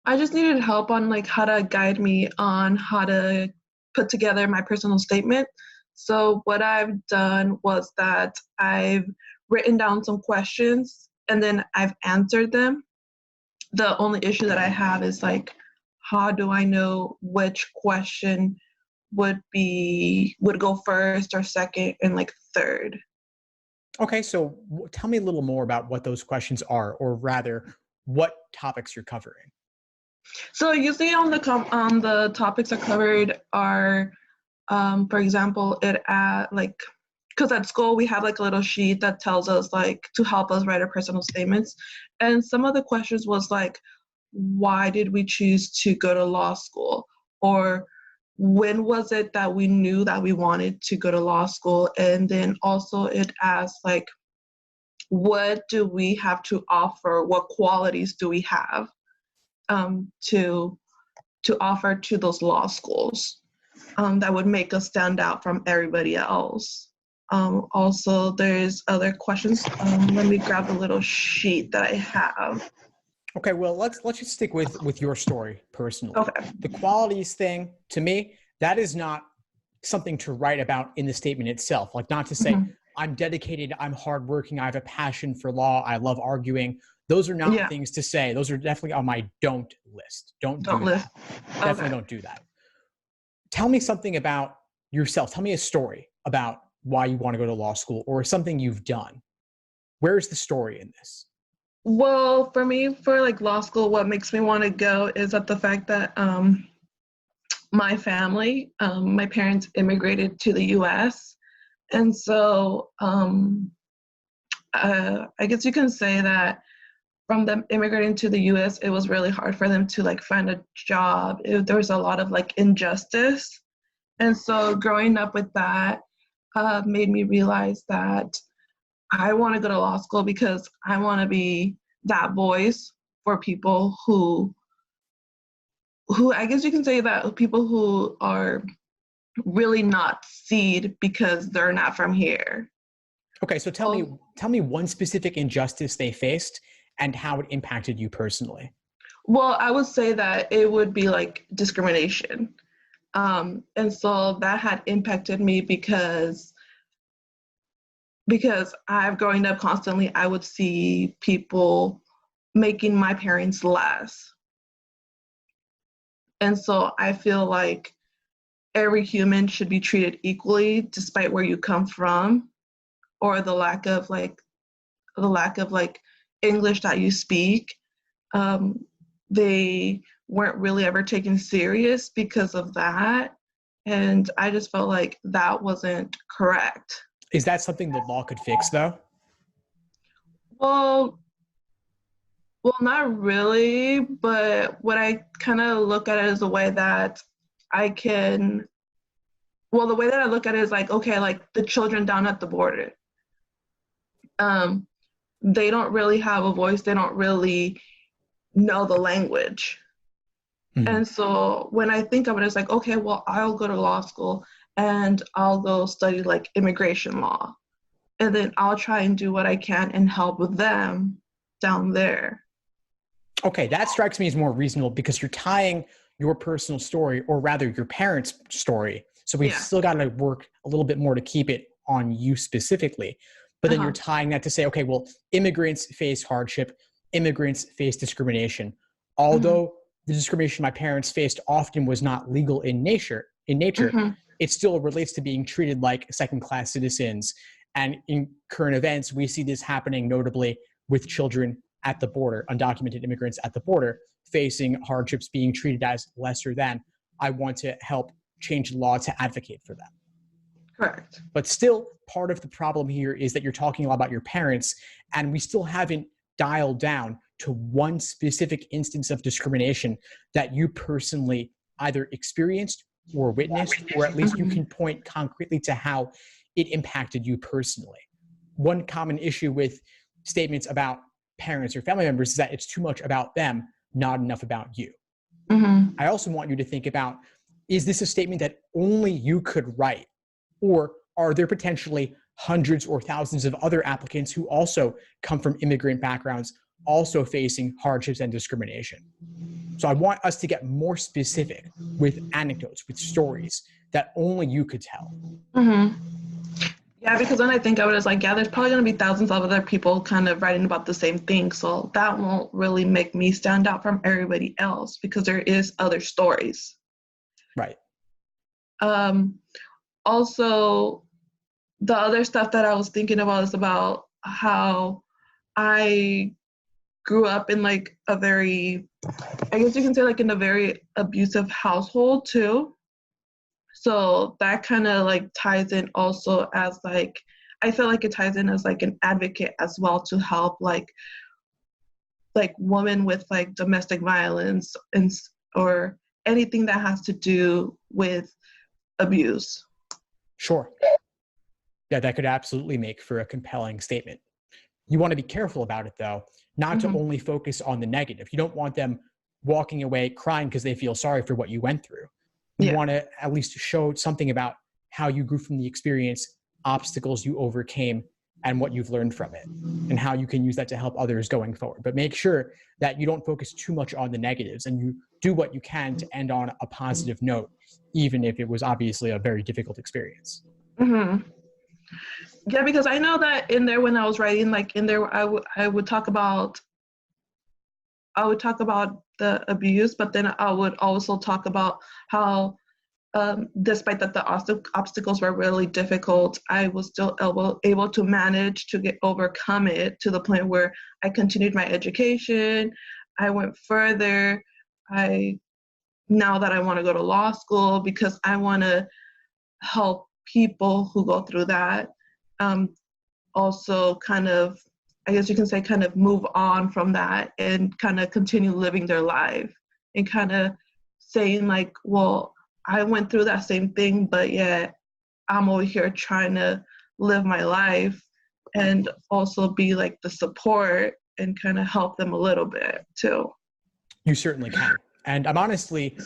I just needed help on like how to guide me on how to put together my personal statement. So what I've done was that I've written down some questions and then I've answered them. The only issue that I have is like, how do I know which question would go first or second and like third? Okay, so tell me a little more about what those questions are, or rather, what topics you're covering. So usually on the topics I covered are, for example, it at like, because at school we have like a little sheet that tells us like to help us write our personal statements, and some of the questions was like, why did we choose to go to law school, or when was it that we knew that we wanted to go to law school, and then also it asks like, what do we have to offer, what qualities do we have to offer to those law schools that would make us stand out from everybody else. Also, there's other questions. Let me grab the little sheet that I have. Okay, well, let's just stick with your story personally. Okay. The qualities thing, to me, that is not something to write about in the statement itself. Like, not to say, Mhm. I'm dedicated, I'm hardworking, I have a passion for law, I love arguing. Those are not Yeah, things to say. Those are definitely on my don't list. Don't don't do list. that. Definitely Okay. don't do that. Tell me something about yourself. Tell me a story about why you want to go to law school, or something you've done. Where's the story in this? Well, for me, for like law school, what makes me want to go is that the fact that my family, my parents immigrated to the U.S. And so I guess you can say that from them immigrating to the US, it was really hard for them to like find a job. There was a lot of like injustice. And so growing up with that made me realize that I want to go to law school because I want to be that voice for people who I guess you can say that people who are really not seen because they're not from here. Okay, so Oh, tell me one specific injustice they faced and how it impacted you personally. well, I would say that it would be like discrimination. And so that had impacted me because I've growing up constantly, I would see people making my parents less. And so I feel like every human should be treated equally despite where you come from or the lack of like English that you speak. Um, they weren't really ever taken serious because of that. And I just felt like that wasn't correct. Is that something the law could fix, though? Well, well, not really, but what I kind of look at it is the way that I can, well, the way that I look at it is like, okay, like the children down at the border, um, they don't really have a voice. They don't really know the language. Mhm. And so when I think of it, it's like, okay, well, I'll go to law school and I'll go study like immigration law. And then I'll try and do what I can and help with them down there. Okay, that strikes me as more reasonable because you're tying your personal story, or rather your parents' story. So we've Yeah. still got to work a little bit more to keep it on you specifically. But then you're Uh-huh. tying that to say, okay, well, immigrants face hardship, immigrants face discrimination. Hmm. Although the discrimination my parents faced often was not legal in nature, Hmm. it still relates to being treated like second-class citizens. And in current events, we see this happening notably with children at the border, undocumented immigrants at the border, facing hardships, being treated as lesser than. I want to help change the law to advocate for them. Correct. But still, part of the problem here is that you're talking a lot about your parents, and we still haven't dialed down to one specific instance of discrimination that you personally either experienced or witnessed, or at least you Hmm. can point concretely to how it impacted you personally. One common issue with statements about parents or family members is that it's too much about them, not enough about you. Hmm. I also want you to think about, is this a statement that only you could write? Or are there potentially hundreds or thousands of other applicants who also come from immigrant backgrounds, also facing hardships and discrimination. So I want us to get more specific with anecdotes, with stories that only you could tell. Mm-hmm. Yeah, because when I think of it, it's like, yeah, there's probably going to be thousands of other people kind of writing about the same thing. So that won't really make me stand out from everybody else because there is other stories. Right. Also, the other stuff that I was thinking about is about how I grew up in like a very, I guess you can say like in a very abusive household too. So that kind of like ties in also as like, I feel like it ties in as like an advocate as well to help like women with like domestic violence and or anything that has to do with abuse. Sure. Yeah, that could absolutely make for a compelling statement. You want to be careful about it, though, not to only focus on the negative. You don't want them walking away crying because they feel sorry for what you went through. You want to at least show something about how you grew from the experience, obstacles you overcame, and what you've learned from it, and how you can use that to help others going forward. But make sure that you don't focus too much on the negatives and you do what you can to end on a positive note, even if it was obviously a very difficult experience. Mm-hmm. Yeah, because I know that in there when I was writing, like in there, I would talk about the abuse, but then I would also talk about how, despite that the obstacles were really difficult, I was still able to manage to overcome it to the point where I continued my education. I went further. Now that I want to go to law school because I want to help people who go through that. Also kind of, I guess you can say, kind of move on from that and kind of continue living their life and kind of saying like, well, I went through that same thing, but yet I'm over here trying to live my life and also be like the support and kind of help them a little bit too. You certainly can. And I'm honestly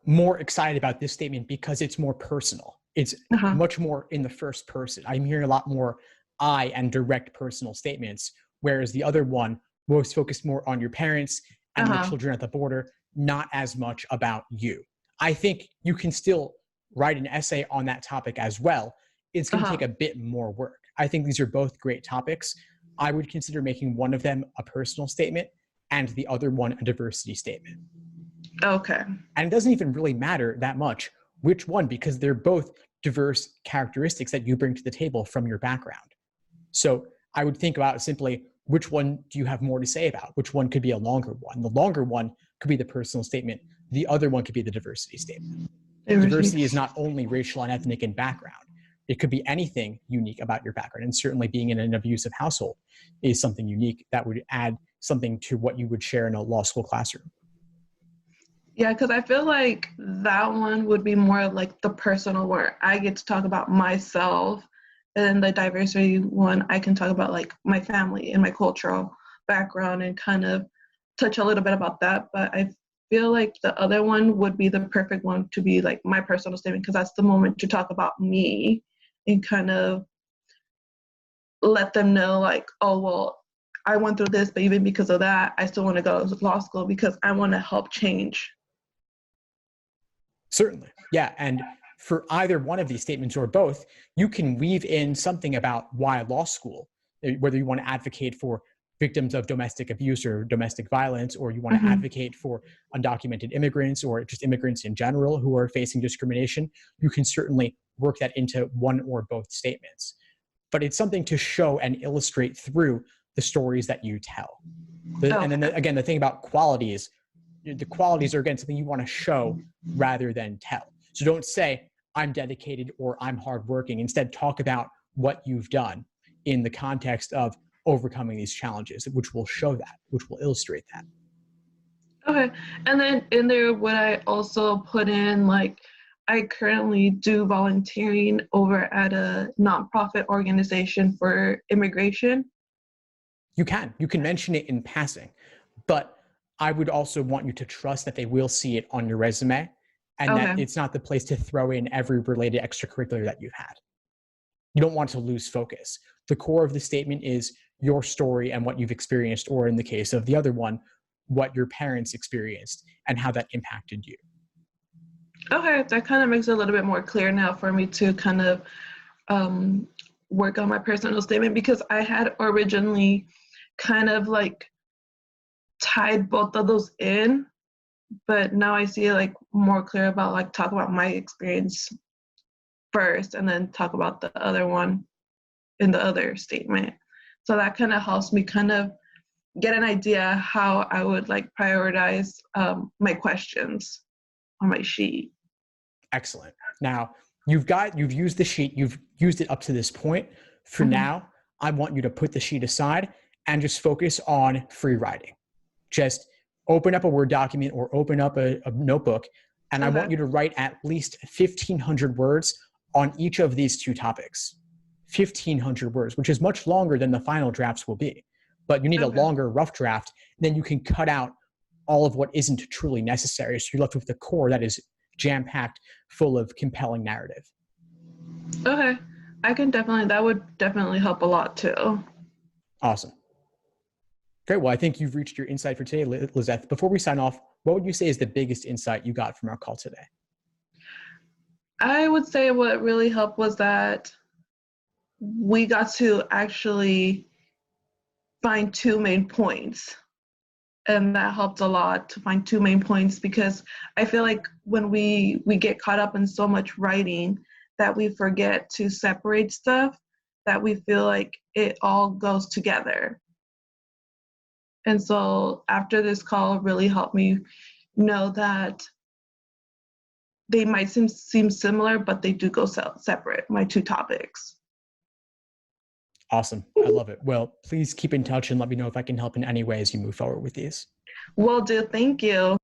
more excited about this statement because it's more personal. It's much more in the first person. I'm hearing a lot more I and direct personal statements, whereas the other one was focused more on your parents and the children at the border, not as much about you. I think you can still write an essay on that topic as well. It's going to take a bit more work. I think these are both great topics. I would consider making one of them a personal statement and the other one a diversity statement. Okay. And it doesn't even really matter that much which one, because they're both diverse characteristics that you bring to the table from your background. So I would think about simply, which one do you have more to say about? Which one could be a longer one? The longer one could be the personal statement. The other one could be the diversity statement. Diversity is not only racial and ethnic in background. It could be anything unique about your background. And certainly being in an abusive household is something unique that would add something to what you would share in a law school classroom. Yeah, because I feel like that one would be more like the personal where I get to talk about myself, and the diversity one, I can talk about like my family and my cultural background and kind of touch a little bit about that. But I feel like the other one would be the perfect one to be like my personal statement because that's the moment to talk about me and kind of let them know like, oh, well, I went through this, but even because of that, I still want to go to law school because I want to help change. Certainly. Yeah. And for either one of these statements or both, you can weave in something about why law school, whether you want to advocate for victims of domestic abuse or domestic violence, or you want to advocate for undocumented immigrants or just immigrants in general who are facing discrimination. You can certainly work that into one or both statements. But it's something to show and illustrate through the stories that you tell. And then again, the thing about quality is the qualities are, again, something you want to show rather than tell. So don't say, I'm dedicated or I'm hardworking. Instead, talk about what you've done in the context of overcoming these challenges, which will show that, which will illustrate that. Okay. And then in there, would I also put in like, I currently do volunteering over at a nonprofit organization for immigration? You can mention it in passing, but I would also want you to trust that they will see it on your resume and that it's not the place to throw in every related extracurricular that you've had. You don't want to lose focus. The core of the statement is your story and what you've experienced, or in the case of the other one, what your parents experienced and how that impacted you. Okay, that kind of makes it a little bit more clear now for me to kind of work on my personal statement, because I had originally kind of like tied both of those in, but now I see like more clear about like talk about my experience first and then talk about the other one in the other statement. So that kind of helps me kind of get an idea how I would like prioritize my questions on my sheet. Excellent. Now you've used the sheet, you've used it up to this point. For now, I want you to put the sheet aside and just focus on free writing. Just open up a Word document or open up a notebook, and I want you to write at least 1,500 words on each of these two topics. 1,500 words, which is much longer than the final drafts will be. But you need a longer rough draft, then you can cut out all of what isn't truly necessary. So you're left with the core that is jam-packed, full of compelling narrative. Okay. That would definitely help a lot too. Awesome. Great. Well, I think you've reached your insight for today, Lizeth. Before we sign off, what would you say is the biggest insight you got from our call today? I would say what really helped was that we got to actually find two main points. And that helped a lot to find two main points, because I feel like when we get caught up in so much writing that we forget to separate stuff, that we feel like it all goes together. And so after this call really helped me know that they might seem similar, but they do go separate, my two topics. Awesome. I love it. Well, please keep in touch and let me know if I can help in any way as you move forward with these. Will do. Thank you.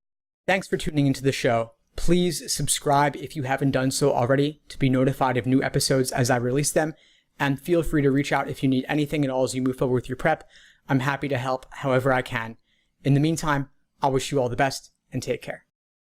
Thanks for tuning into the show. Please subscribe if you haven't done so already to be notified of new episodes as I release them. And feel free to reach out if you need anything at all as you move forward with your prep. I'm happy to help however I can. In the meantime, I wish you all the best and take care.